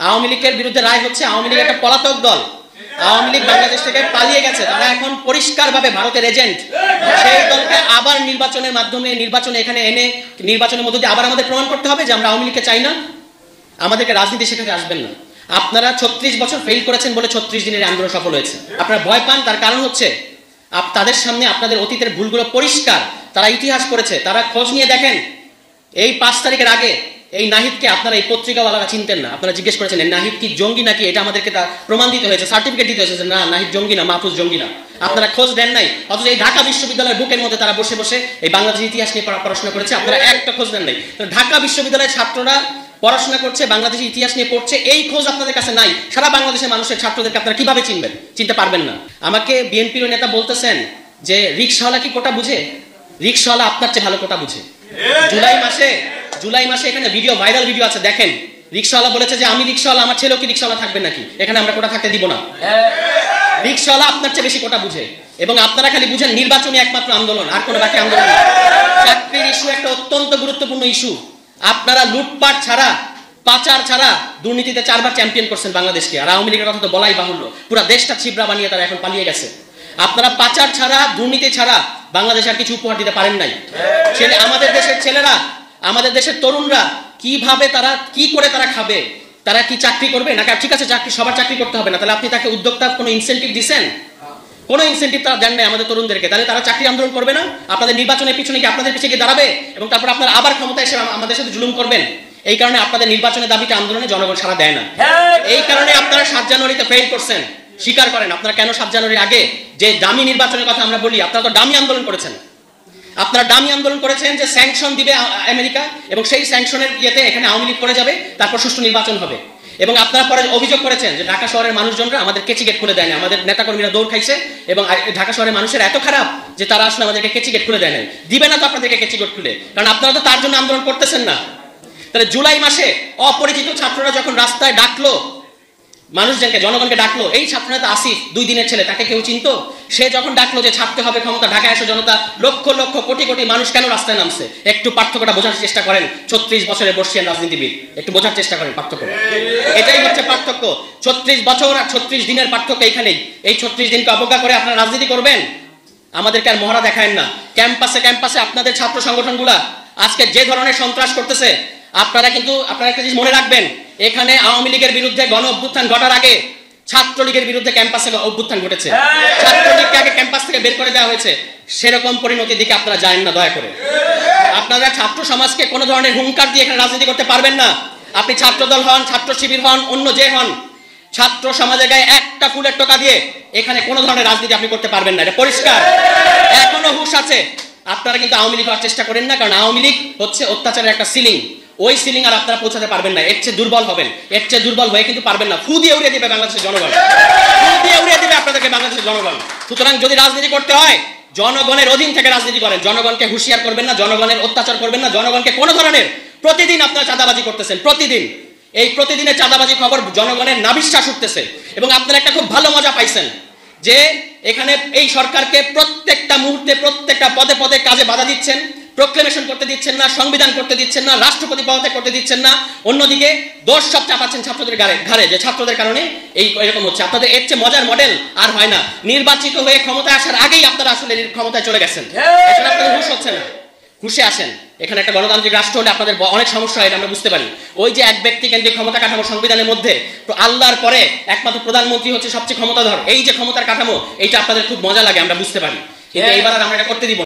আওয়ামী লীগের বিরুদ্ধে রায় হচ্ছে। আওয়ামী লীগ একটা পলাতক দল, আওয়ামী লীগ বাংলাদেশ থেকে পালিয়ে গেছে, তারা এখন পরিষ্কারভাবে ভারতের এজেন্ট। সেই দলকে আবার নির্বাচনের মাধ্যমে নির্বাচনে এখানে এনে নির্বাচনের মধ্যে দিয়ে আবার আমাদের প্রমাণ করতে হবে যে আমরা আওয়ামী লীগকে চাই না। আমাদেরকে রাজনীতি শেখাতে আসবেন না। আপনারা 36 বছর ফেল করেছেন বলে 36 দিনের আন্দোলন সফল হয়েছে। আপনারা ভয় পান, তার কারণ হচ্ছে তাদের সামনে আপনাদের অতীতের ভুলগুলো পরিষ্কার। তারা ইতিহাস পড়েছে, তারা খোঁজ নিয়ে দেখেন। এই 5 তারিখের আগে এই নাহিদকে আপনারা এই পত্রিকাওয়ালারা চিনতেন না। আপনারা জিজ্ঞেস করেছেন নাহিদ কি জঙ্গি নাকি, এটা আমাদেরকে তা প্রমাণ দিতে হয়েছে, সার্টিফিকেট দিতে হয়েছে না নাহিদ জঙ্গি না, মাহফুজ জঙ্গি না। আপনারা খোঁজ দেন নাই, অথচ এই ঢাকা বিশ্ববিদ্যালয়ের বুকের মধ্যে তারা বসে বসে এই বাংলাদেশের ইতিহাস নিয়ে পড়াশোনা করেছে, আপনারা একটা খোঁজ দেন নাই। ঢাকা বিশ্ববিদ্যালয়ের ছাত্ররা পড়াশোনা করছে, বাংলাদেশের ইতিহাস নিয়ে পড়ছে, এই খোঁজ আপনাদের কাছে নাই। সারা বাংলাদেশের মানুষের ছাত্রদেরকে আপনারা কিভাবে চিনবেন? চিনতে পারবেন না। আমাকে বিএনপির নেতা বলতেছেন যে রিকশাওয়ালা কি কোটা বুঝে? রিকশাওয়ালা আপনার চেয়ে ভালো কোটা বুঝে। জুলাই মাসে এখানে ভিডিও, ভাইরাল ভিডিও আছে, দেখেন। রিকশাওয়ালা বলেছে যে আমি রিকশাওয়ালা, আমার ছেলেও কি রিকশাওয়ালা থাকবে নাকি, এখানে আমরা কোটা থাকতে দিব না। রিকশাওয়ালা আপনার চেয়ে বেশি কোটা বুঝে, এবং আপনারা খালি বুঝেন নির্বাচনী একমাত্র আন্দোলন, আর কোনো বাকি আন্দোলন না। চাকরির ইস্যু একটা অত্যন্ত গুরুত্বপূর্ণ ইস্যু। আপনারা লুটপাট ছাড়া, পাচার ছাড়া দুর্নীতিতে 4 বার চ্যাম্পিয়ন করছেন বাংলাদেশকে। আর আওয়ামী লীগের কথা তো বলাই বাহুল্য, পুরো দেশটা ছিবড়া বানিয়ে তারা এখন পালিয়ে গেছে। আপনারা পাচার ছাড়া, দুর্নীতি ছাড়া বাংলাদেশে আর কিছু উপহার দিতে পারেন নাই। আমাদের দেশের ছেলেরা, আমাদের দেশের তরুণরা কিভাবে, তারা কি করে তারা খাবে? তারা কি চাকরি করবে নাকি? ঠিক আছে, চাকরি সবার চাকরি করতে হবে না, তাহলে আপনি তাকে উদ্যোক্তার কোনো ইনসেন্টিভ দিচ্ছেন? কোনো ইনসেন্টিভ তারা দেন নাই আমাদের তরুণদেরকে, তাহলে তারা চাকরি আন্দোলন করবে না? আপনাদের নির্বাচনের পিছনে কি আপনাদের পিছিয়ে গিয়ে দাঁড়াবে এবং তারপর আপনারা আবার ক্ষমতায় এসে আমাদের সাথে জুলুম করবেন? এই কারণে আপনাদের নির্বাচনের দাবিতে আন্দোলনে জনগণ সাড়া দেয় না। এই কারণে আপনারা 7 জানুয়ারিতে ফেল করছেন। স্বীকার করেন আপনারা কেন 7 জানুয়ারির আগে যে দামি নির্বাচনের কথা আমরা বলি, আপনারা তো দামি আন্দোলন করেছেন। আপনারা দামি আন্দোলন করেছেন যে স্যাংশন দিবে আমেরিকা, এবং সেই স্যাংশনের ইয়েতে এখানে আওয়ামী লীগ করে যাবে, তারপর সুষ্ঠু নির্বাচন হবে। এবং আপনারা পরে অভিযোগ করেছেন যে ঢাকা শহরের মানুষজনরা আমাদের কেচি গেট খুলে দেয় না, আমাদের নেতাকর্মীরা দৌড় খাইছে, এবং ঢাকা শহরের মানুষের এত খারাপ যে তারা আসলে আমাদেরকে কেচি গেট খুলে দেয় না। দিবে না তো আপনাদেরকে কেচি গেট খুলে, কারণ আপনারা তো তার জন্য আন্দোলন করতেছেন না। তাহলে জুলাই মাসে অপরিচিত ছাত্ররা যখন রাস্তায় ডাকলো, মানুষজনকে, জনগণকে ডাকলো, এই ছাত্রনেতা আসিফ 2 দিনের ছেলে, তাকে কেউ চিনতো? সে যখন ডাকলো যে ছাড়তে হবে ক্ষমতা, ঢাকায় এসে জনতা, লক্ষ লক্ষ কোটি কোটি মানুষ কেন রাস্তায় নামছে? একটু পার্থক্যটা বোঝার চেষ্টা করেন। 36 বছরের বর্ষিয়ান রাজনীতিবিদ, একটু বোঝার চেষ্টা করেন পার্থক্য। এটাই হচ্ছে পার্থক্য। 36 বছর আর 36 দিনের পার্থক্য এইখানেই। এই 36 দিনকে অবজ্ঞা করে আপনারা রাজনীতি করবেন? আমাদেরকে আর মহড়া দেখায়েন না। ক্যাম্পাসে আপনাদের ছাত্র সংগঠনগুলা আজকে যে ধরনের সন্ত্রাস করতেছে, আপনারা একটা জিনিস মনে রাখবেন, এখানে আওয়ামী লীগের বিরুদ্ধে গণ অভ্যুত্থান ঘটার আগে ছাত্রলীগের বিরুদ্ধে ক্যাম্পাসে অভ্যুত্থান ঘটেছে। ছাত্রলীগকে আগে ক্যাম্পাস থেকে বের করে দেওয়া হয়েছে। সেরকম পরিণতির দিকে আপনারা যান না, দয়া করে। আপনারা ছাত্র সমাজকে কোনো ধরনের হুঙ্কার দিয়ে এখানে রাজনীতি করতে পারবেন না। আপনি ছাত্রদল হন, ছাত্র শিবির হন, অন্য যে হন, ছাত্র সমাজের গায়ে একটা ফুলের টোকা দিয়ে এখানে কোনো ধরনের রাজনীতি আপনি করতে পারবেন না, এটা পরিষ্কার। এখনো হুঁশ আছে। আপনারা কিন্তু আওয়ামী লীগ হওয়ার চেষ্টা করেন না, কারণ আওয়ামী লীগ হচ্ছে অত্যাচারের একটা সিলিং। ওই সিলিং আর আপনারা পৌঁছাতে পারবেন না। এর চেয়ে দুর্বল হবেন, এর চেয়ে দুর্বল হয়ে কিন্তু পারবেন না। ফু দিয়ে উড়িয়ে দিবে বাংলাদেশের জনগণ, ফু দিয়ে উড়িয়ে দিবে আপনাদেরকে বাংলাদেশের জনগণ। সুতরাং যদি রাজনীতি করতে হয়, জনগণের অধীন থেকে রাজনীতি করেন। জনগণকে হুঁশিয়ার করবেন না, জনগণের অত্যাচার করবেন না, জনগণকে কোনো ধরনের, প্রতিদিন আপনারা চাঁদাবাজি করতেছেন, প্রতিদিন। এই প্রতিদিনের চাঁদাবাজি খবর জনগণের নাভিশ্বাস উঠতেছে, এবং আপনারা একটা খুব ভালো মজা পাইছেন যে এখানে এই সরকারকে প্রত্যেকটা মুহূর্তে, প্রত্যেকটা পদে পদে কাজে বাধা দিচ্ছেন, প্রোক্লেমেশন করতে দিচ্ছেন না, সংবিধান করতে দিচ্ছেন না, রাষ্ট্রপতি পদত্যাগ করতে দিচ্ছেন না। অন্যদিকে দোষ সব চাপাচ্ছেন ছাত্রদের ঘাড়ে, যে ছাত্রদের কারণে এরকম হচ্ছে। আপনাদের এর চেয়ে মজার মডেল আর হয় না। নির্বাচিত হয়ে ক্ষমতায় আসার আগেই আপনারা আসলে ক্ষমতায় চলে গেছেন। এখানে আপনাদের হুঁশ হচ্ছে না। হুঁশে আসেন। এখানে একটা গণতান্ত্রিক রাষ্ট্র হলে আপনাদের অনেক সমস্যা হয়, আমরা বুঝতে পারি। ওই যে এক ব্যক্তি কেন্দ্রিক ক্ষমতা কাঠামো সংবিধানের মধ্যে, তো আল্লাহর পরে একমাত্র প্রধানমন্ত্রী হচ্ছে সবচেয়ে ক্ষমতাধর, এই যে ক্ষমতার কাঠামো, এইটা আপনাদের খুব মজা লাগে, আমরা বুঝতে পারি। কিন্তু এইবার আর আমরা এটা করতে দিব।